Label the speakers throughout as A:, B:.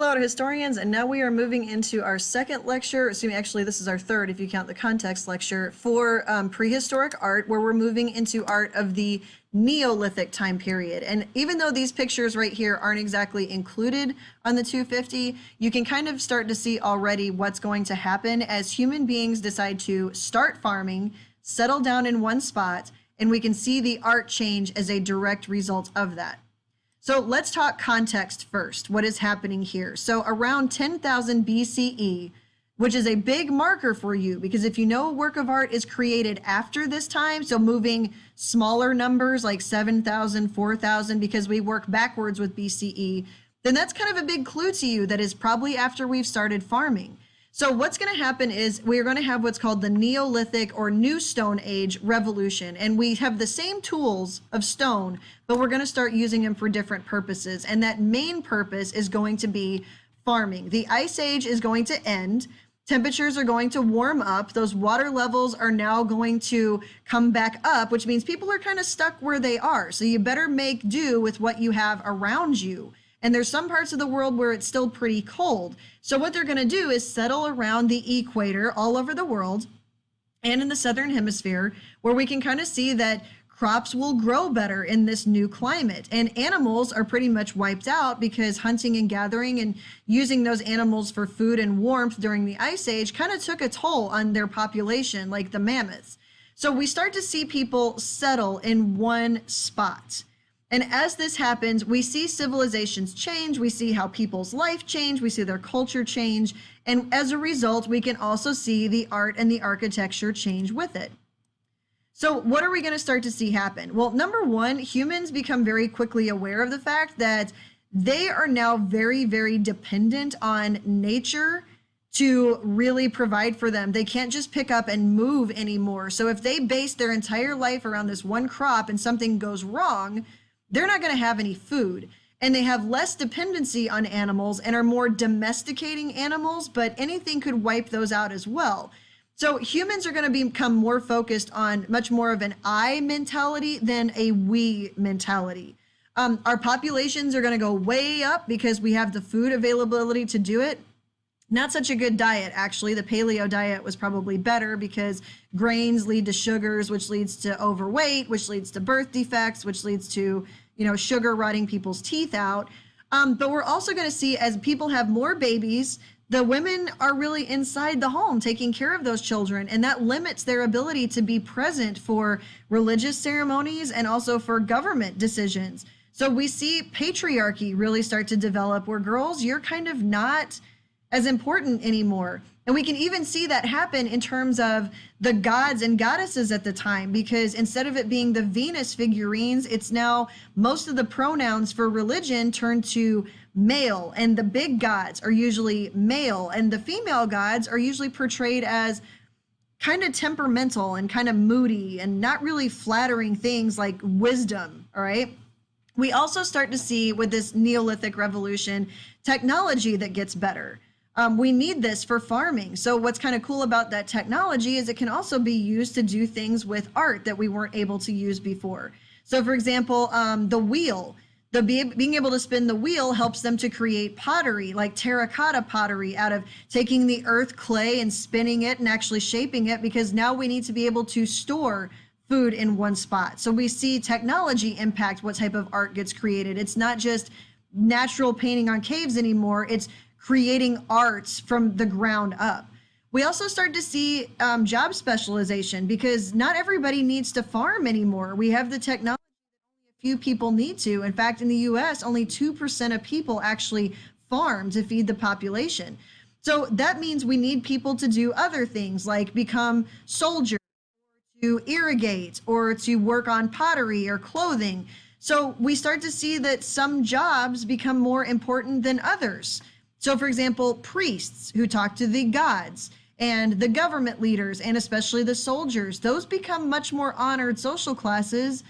A: Hello to historians, and now we are moving into our second lecture, actually this is our third if you count the context lecture, for prehistoric art, where we're moving into art of the Neolithic time period. And even though these pictures right here aren't exactly included on the 250, you can kind of start to see already what's going to happen as human beings decide to start farming, settle down in one spot, and we can see the art change as a direct result of that. So let's talk context first. What is happening here? So around 10,000 BCE, which is a big marker for you, because if you know a work of art is created after this time, so moving smaller numbers like 7,000, 4,000, because we work backwards with BCE, then that's kind of a big clue to you that is probably after we've started farming. So what's going to happen is we're going to have what's called the Neolithic or New Stone Age revolution. And we have the same tools of stone, but we're going to start using them for different purposes. And that main purpose is going to be farming. The Ice Age is going to end. Temperatures are going to warm up. Those water levels are now going to come back up, which means people are kind of stuck where they are. So you better make do with what you have around you. And there's some parts of the world where it's still pretty cold. So what they're going to do is settle around the equator all over the world and in the southern hemisphere, where we can kind of see that crops will grow better in this new climate. And animals are pretty much wiped out because hunting and gathering and using those animals for food and warmth during the Ice Age kind of took a toll on their population, like the mammoths. So we start to see people settle in one spot. And as this happens, we see civilizations change, we see how people's life change, we see their culture change, and as a result, we can also see the art and the architecture change with it. So what are we going to start to see happen? Well, number one, humans become very quickly aware of the fact that they are now very, very dependent on nature to really provide for them. They can't just pick up and move anymore. So if they base their entire life around this one crop and something goes wrong, they're not going to have any food, and they have less dependency on animals and are more domesticating animals, but anything could wipe those out as well. So humans are going to become more focused on much more of an I mentality than a we mentality. Our populations are going to go way up because we have the food availability to do it. Not such a good diet, actually. The paleo diet was probably better because grains lead to sugars, which leads to overweight, which leads to birth defects, which leads to, sugar rotting people's teeth out. But we're also going to see, as people have more babies, the women are really inside the home taking care of those children, and that limits their ability to be present for religious ceremonies and also for government decisions. So we see patriarchy really start to develop, where girls, you're kind of not as important anymore. And we can even see that happen in terms of the gods and goddesses at the time, because instead of it being the Venus figurines, it's now most of the pronouns for religion turn to male, and the big gods are usually male, and the female gods are usually portrayed as kind of temperamental and kind of moody and not really flattering things like wisdom, all right? We also start to see with this Neolithic revolution, technology that gets better. We need this for farming. So what's kind of cool about that technology is it can also be used to do things with art that we weren't able to use before. So for example, the wheel, being able to spin the wheel helps them to create pottery, like terracotta pottery, out of taking the earth clay and spinning it and actually shaping it, because now we need to be able to store food in one spot. So we see technology impact what type of art gets created. It's not just natural painting on caves anymore. It's creating arts from the ground up. We also start to see job specialization, because not everybody needs to farm anymore. We have the technology that only a few people need to. In fact, in the US, only 2% of people actually farm to feed the population. So that means we need people to do other things like become soldiers, or to irrigate, or to work on pottery or clothing. So we start to see that some jobs become more important than others. So for example, priests who talk to the gods, and the government leaders, and especially the soldiers, those become much more honored social classes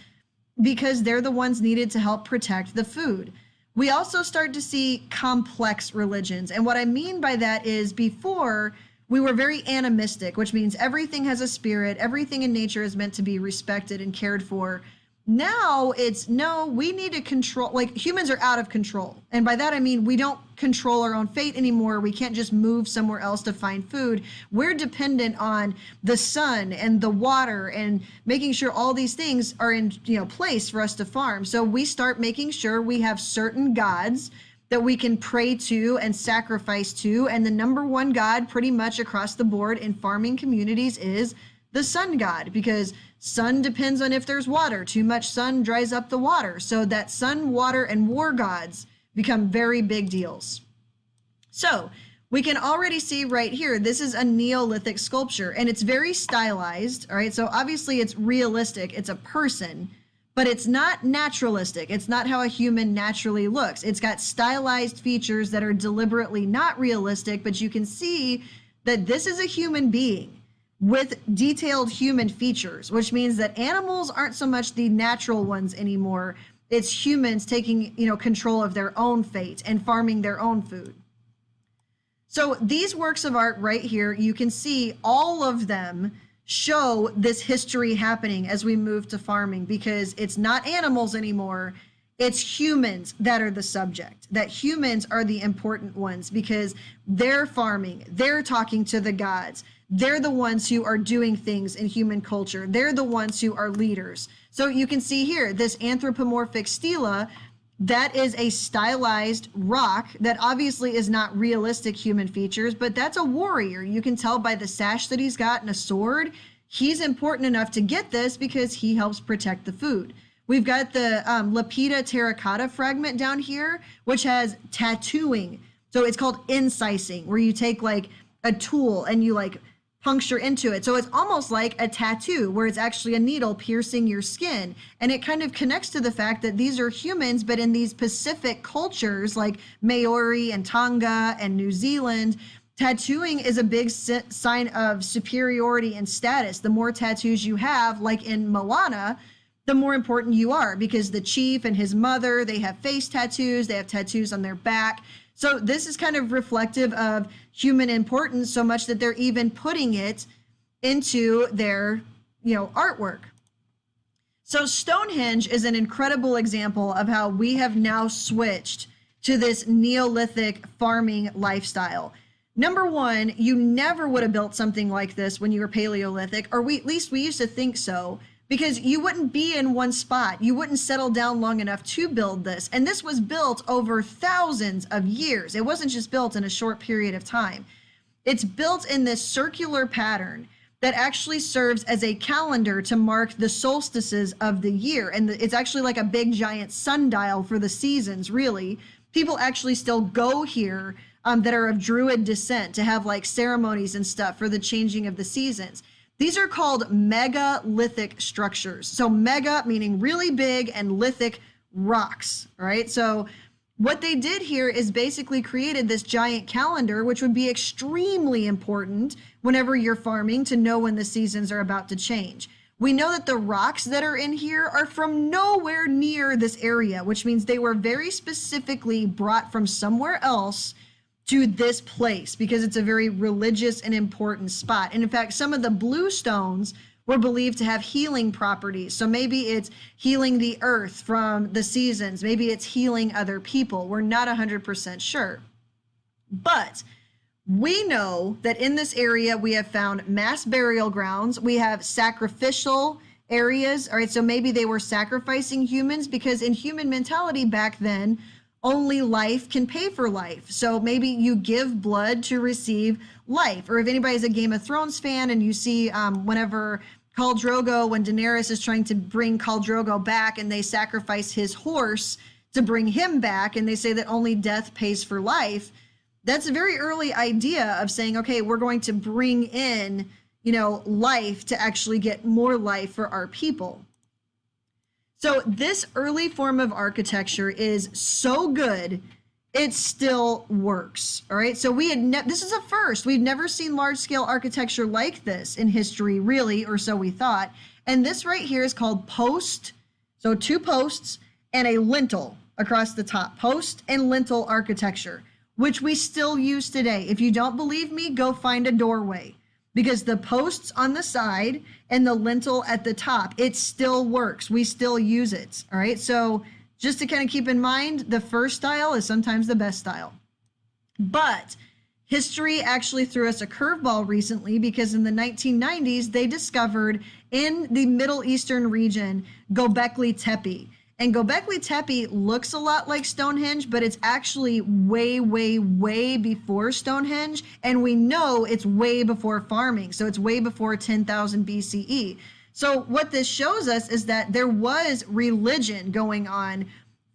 A: because they're the ones needed to help protect the food. We also start to see complex religions. And what I mean by that is, before we were very animistic, which means everything has a spirit, everything in nature is meant to be respected and cared for. Now it's no, we need to control, like humans are out of control. And by that, I mean, we don't control our own fate anymore. We can't just move somewhere else to find food. We're dependent on the sun and the water and making sure all these things are in, place for us to farm. So we start making sure we have certain gods that we can pray to and sacrifice to. And the number one god pretty much across the board in farming communities is the sun god, because sun depends on if there's water. Too much sun dries up the water. So that sun, water, and war gods become very big deals. So we can already see right here, this is a Neolithic sculpture and it's very stylized. All right. So obviously it's realistic. It's a person, but it's not naturalistic. It's not how a human naturally looks. It's got stylized features that are deliberately not realistic, but you can see that this is a human being with detailed human features, which means that animals aren't so much the natural ones anymore. It's humans taking, control of their own fate and farming their own food. So these works of art right here, you can see all of them show this history happening as we move to farming, because it's not animals anymore. It's humans that are the subject, that humans are the important ones because they're farming, they're talking to the gods. They're the ones who are doing things in human culture. They're the ones who are leaders. So you can see here, this anthropomorphic stela, that is a stylized rock that obviously is not realistic human features, but that's a warrior. You can tell by the sash that he's got and a sword. He's important enough to get this because he helps protect the food. We've got the Lapita terracotta fragment down here, which has tattooing. So it's called incising, where you take like a tool and you like puncture into it. So it's almost like a tattoo where it's actually a needle piercing your skin. And it kind of connects to the fact that these are humans, but in these Pacific cultures like Maori and Tonga and New Zealand, tattooing is a big sign of superiority and status. The more tattoos you have, like in Moana, the more important you are, because the chief and his mother, they have face tattoos, they have tattoos on their back. So this is kind of reflective of human importance, so much that they're even putting it into their, artwork. So Stonehenge is an incredible example of how we have now switched to this Neolithic farming lifestyle. Number one, you never would have built something like this when you were Paleolithic, or at least we used to think so, because you wouldn't be in one spot. You wouldn't settle down long enough to build this. And this was built over thousands of years. It wasn't just built in a short period of time. It's built in this circular pattern that actually serves as a calendar to mark the solstices of the year. And it's actually like a big giant sundial for the seasons, really. People actually still go here that are of Druid descent to have like ceremonies and stuff for the changing of the seasons. These are called megalithic structures. So mega meaning really big and lithic rocks, right? So what they did here is basically created this giant calendar, which would be extremely important whenever you're farming to know when the seasons are about to change. We know that the rocks that are in here are from nowhere near this area, which means they were very specifically brought from somewhere else to this place because it's a very religious and important spot. And in fact, some of the blue stones were believed to have healing properties. So maybe it's healing the earth from the seasons. Maybe it's healing other people. We're not 100% sure. But we know that in this area, we have found mass burial grounds. We have sacrificial areas. All right, so maybe they were sacrificing humans because in human mentality back then, only life can pay for life. So maybe you give blood to receive life. Or if anybody's a Game of Thrones fan and you see whenever Khal Drogo, when Daenerys is trying to bring Khal Drogo back and they sacrifice his horse to bring him back and they say that only death pays for life, that's a very early idea of saying, okay, we're going to bring in, life to actually get more life for our people. So this early form of architecture is so good, it still works. All right. So this is a first. We've never seen large scale architecture like this in history, really, or so we thought. And this right here is called post. So 2 posts and a lintel across the top, post and lintel architecture, which we still use today. If you don't believe me, go find a doorway. because the posts on the side and the lintel at the top, it still works. We still use it. All right. So just to kind of keep in mind, the first style is sometimes the best style. But history actually threw us a curveball recently, because in the 1990s, they discovered in the Middle Eastern region Göbekli Tepe. And Göbekli Tepe looks a lot like Stonehenge, but it's actually way, way, way before Stonehenge. And we know it's way before farming. So it's way before 10,000 BCE. So what this shows us is that there was religion going on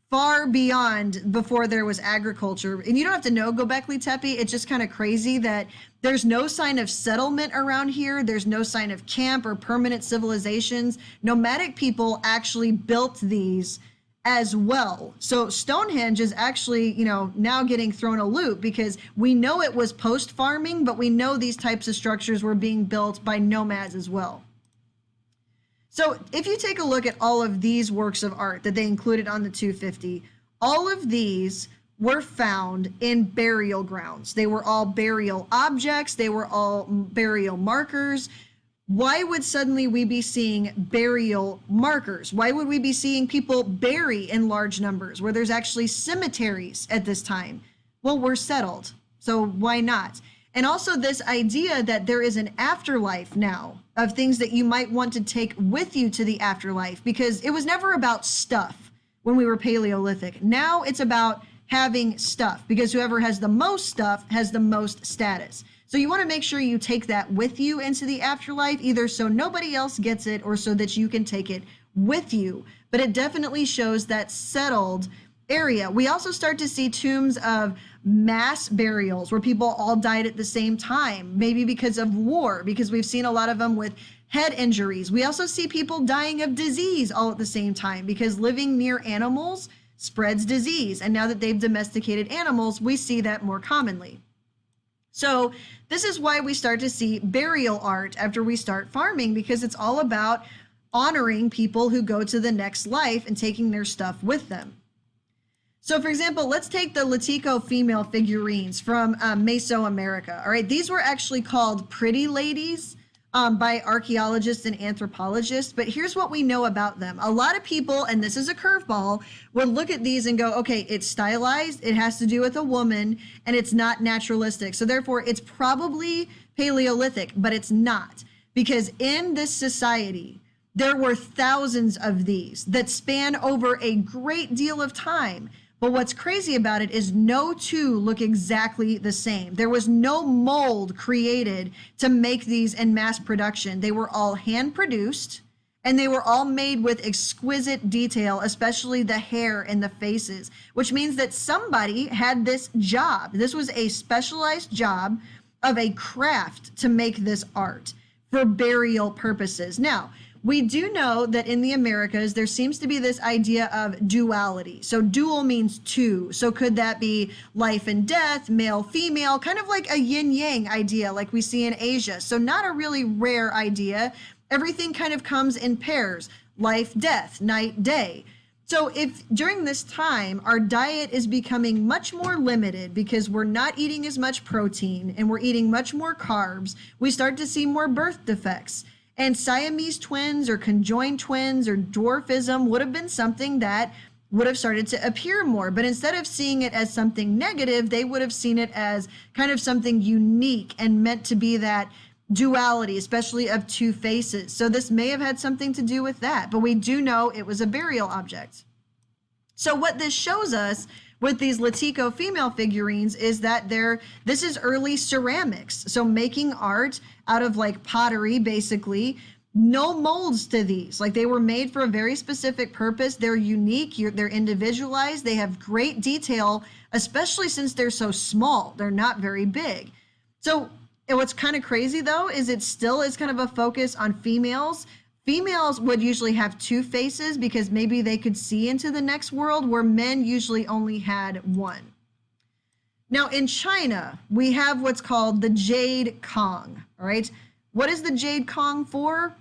A: far beyond before there was agriculture. And you don't have to know Göbekli Tepe. It's just kind of crazy that there's no sign of settlement around here. There's no sign of camp or permanent civilizations. Nomadic people actually built these as well. So Stonehenge is actually, now getting thrown a loop, because we know it was post-farming, but we know these types of structures were being built by nomads as well. So if you take a look at all of these works of art that they included on the 250, all of these were found in burial grounds. They were all burial objects. They were all burial markers. Why would suddenly we be seeing burial markers? Why would we be seeing people bury in large numbers where there's actually cemeteries at this time? Well, we're settled, so why not? And also this idea that there is an afterlife now of things that you might want to take with you to the afterlife, because it was never about stuff when we were Paleolithic. Now it's about having stuff, because whoever has the most stuff has the most status. So you want to make sure you take that with you into the afterlife, either so nobody else gets it or so that you can take it with you. But it definitely shows that settled area. We also start to see tombs of mass burials where people all died at the same time, maybe because of war, because we've seen a lot of them with head injuries. We also see people dying of disease all at the same time, because living near animals spreads disease. And now that they've domesticated animals, we see that more commonly. So this is why we start to see burial art after we start farming, because it's all about honoring people who go to the next life and taking their stuff with them. So for example, let's take the Latico female figurines from Mesoamerica. All right, these were actually called pretty ladies by archaeologists and anthropologists, but here's what we know about them. A lot of people, and this is a curveball, would look at these and go, okay, it's stylized, it has to do with a woman, and it's not naturalistic. So therefore, it's probably Paleolithic, but it's not, because in this society, there were thousands of these that span over a great deal of time. But what's crazy about it is no two look exactly the same. There was no mold created to make these in mass production. They were all hand produced, and they were all made with exquisite detail, especially the hair and the faces, which means that somebody had this job. This was a specialized job of a craft to make this art for burial purposes. Now, we do know that in the Americas, there seems to be this idea of duality. So dual means two. So could that be life and death, male, female, kind of like a yin yang idea like we see in Asia. So not a really rare idea. Everything kind of comes in pairs, life, death, night, day. So if during this time, our diet is becoming much more limited because we're not eating as much protein and we're eating much more carbs, we start to see more birth defects. And Siamese twins or conjoined twins or dwarfism would have been something that would have started to appear more. But instead of seeing it as something negative, they would have seen it as kind of something unique and meant to be that duality, especially of two faces. So this may have had something to do with that, but we do know it was a burial object. So what this shows us with these Latico female figurines is that this is early ceramics. So making art out of like pottery, basically, no molds to these. Like they were made for a very specific purpose. They're unique, they're individualized, they have great detail, especially since they're so small. They're not very big. So what's kind of crazy though, is it still is kind of a focus on females. Females would usually have two faces because maybe they could see into the next world, where men usually only had one. Now in China, we have what's called the Jade Kong, all right? What is the Jade Kong for?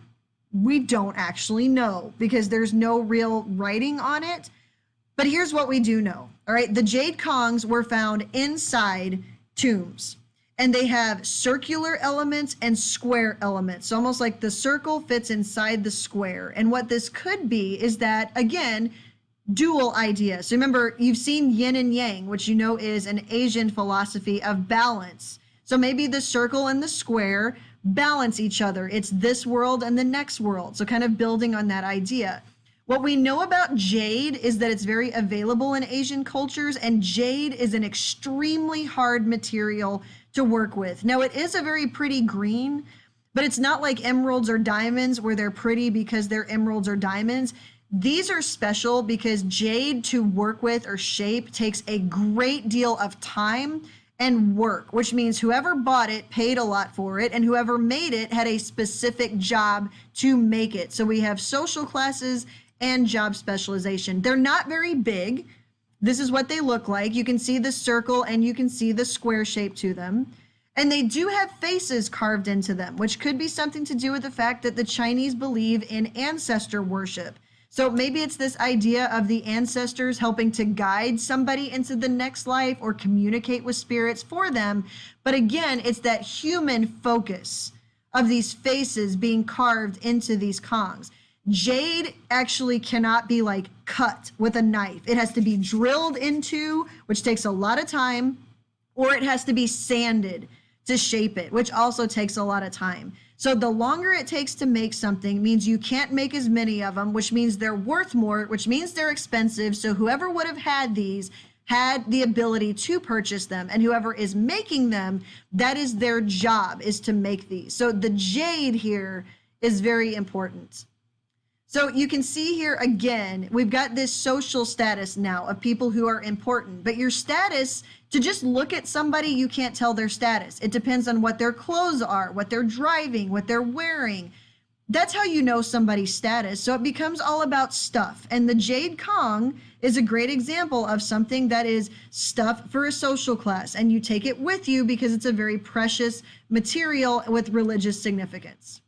A: We don't actually know because there's no real writing on it. But here's what we do know, all right? The Jade Kongs were found inside tombs. And they have circular elements and square elements. So almost like the circle fits inside the square. And what this could be is that, again, dual idea. So remember, you've seen yin and yang, which you know is an Asian philosophy of balance. So maybe the circle and the square balance each other. It's this world and the next world. So kind of building on that idea. What we know about jade is that it's very available in Asian cultures, and jade is an extremely hard material to work with. Now, it is a very pretty green, but it's not like emeralds or diamonds where they're pretty because they're emeralds or diamonds. These are special because jade to work with or shape takes a great deal of time and work, which means whoever bought it paid a lot for it, and whoever made it had a specific job to make it. So we have social classes and job specialization. They're not very big. This is what they look like. You can see the circle and you can see the square shape to them. And they do have faces carved into them, which could be something to do with the fact that the Chinese believe in ancestor worship. So maybe it's this idea of the ancestors helping to guide somebody into the next life or communicate with spirits for them. But again, it's that human focus of these faces being carved into these Kongs. Jade actually cannot be like cut with a knife. It has to be drilled into, which takes a lot of time, or it has to be sanded to shape it, which also takes a lot of time. So the longer it takes to make something means you can't make as many of them, which means they're worth more, which means they're expensive. So whoever would have had these had the ability to purchase them, and whoever is making them, that is their job, is to make these. So the jade here is very important. So you can see here again, we've got this social status now of people who are important, but your status, to just look at somebody, you can't tell their status. It depends on what their clothes are, what they're driving, what they're wearing. That's how you know somebody's status. So it becomes all about stuff. And the Jade Kong is a great example of something that is stuff for a social class. And you take it with you because it's a very precious material with religious significance.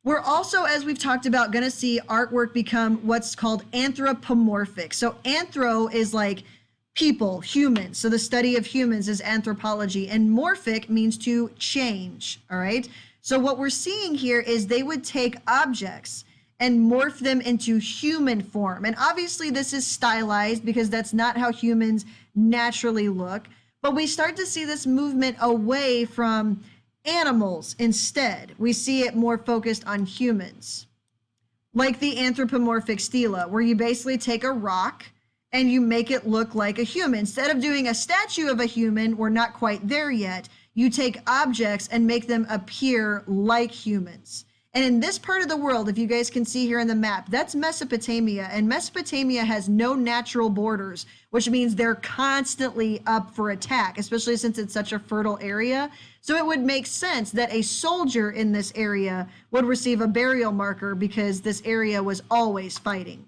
A: We're also, as we've talked about, going to see artwork become what's called anthropomorphic. So anthro is like people, humans. So the study of humans is anthropology, and morphic means to change. All right. So what we're seeing here is they would take objects and morph them into human form. And obviously this is stylized because that's not how humans naturally look. But we start to see this movement away from animals instead. We see it more focused on humans, like the anthropomorphic stela, where you basically take a rock and you make it look like a human. Instead of doing a statue of a human, we're not quite there yet. You take objects and make them appear like humans. And in this part of the world, if you guys can see here in the map, that's Mesopotamia. And Mesopotamia has no natural borders, which means they're constantly up for attack, especially since it's such a fertile area. So it would make sense that a soldier in this area would receive a burial marker because this area was always fighting.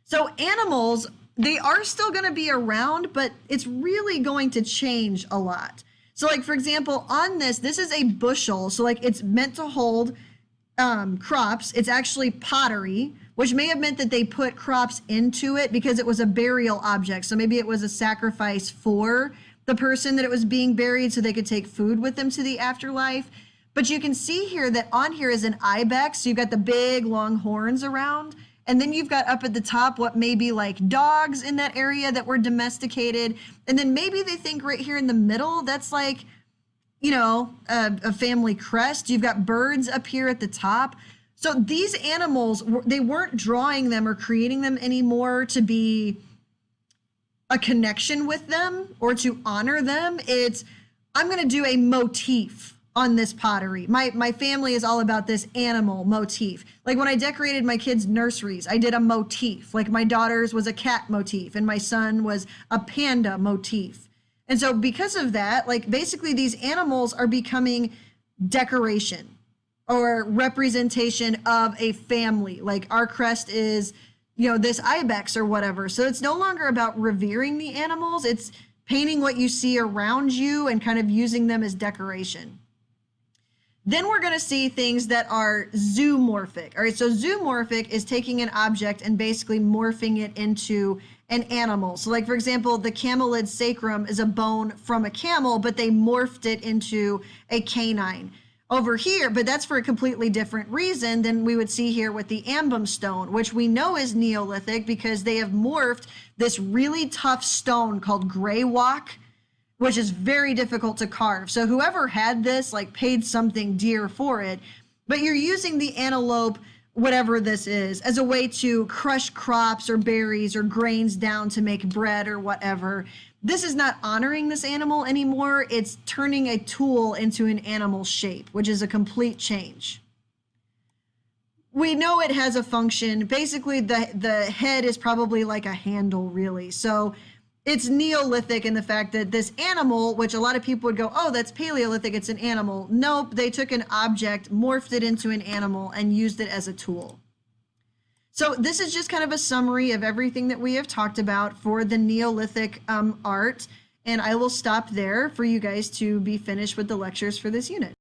A: So animals, they are still going to be around, but it's really going to change a lot. So like, for example, on this is a bushel. So like it's meant to hold crops. It's actually pottery, which may have meant that they put crops into it because it was a burial object. So maybe it was a sacrifice for the person that it was being buried so they could take food with them to the afterlife. But you can see here that on here is an ibex. So you've got the big long horns around. And then you've got up at the top what may be like dogs in that area that were domesticated. And then maybe they think right here in the middle, that's like, you know, a family crest. You've got birds up here at the top. So these animals, they weren't drawing them or creating them anymore to be a connection with them or to honor them. It's, I'm going to do a motif on this pottery. My family is all about this animal motif. Like when I decorated my kids' nurseries, I did a motif. Like my daughter's was a cat motif and my son was a panda motif. And so because of that, like basically these animals are becoming decoration or representation of a family. Like our crest is, you know, this ibex or whatever. So it's no longer about revering the animals. It's painting what you see around you and kind of using them as decoration. Then we're going to see things that are zoomorphic. All right, so zoomorphic is taking an object and basically morphing it into an animal. So like, for example, the camelid sacrum is a bone from a camel, but they morphed it into a canine over here, but that's for a completely different reason than we would see here with the ambum stone, which we know is Neolithic because they have morphed this really tough stone called gray walk, which is very difficult to carve. So whoever had this like paid something dear for it, but you're using the antelope, whatever this is, as a way to crush crops or berries or grains down to make bread or whatever. This is not honoring this animal anymore. It's turning a tool into an animal shape, which is a complete change. We know it has a function. Basically, the head is probably like a handle, really. So it's Neolithic in the fact that this animal, which a lot of people would go, oh, that's Paleolithic, it's an animal. Nope, they took an object, morphed it into an animal, and used it as a tool. So this is just kind of a summary of everything that we have talked about for the Neolithic art, and I will stop there for you guys to be finished with the lectures for this unit.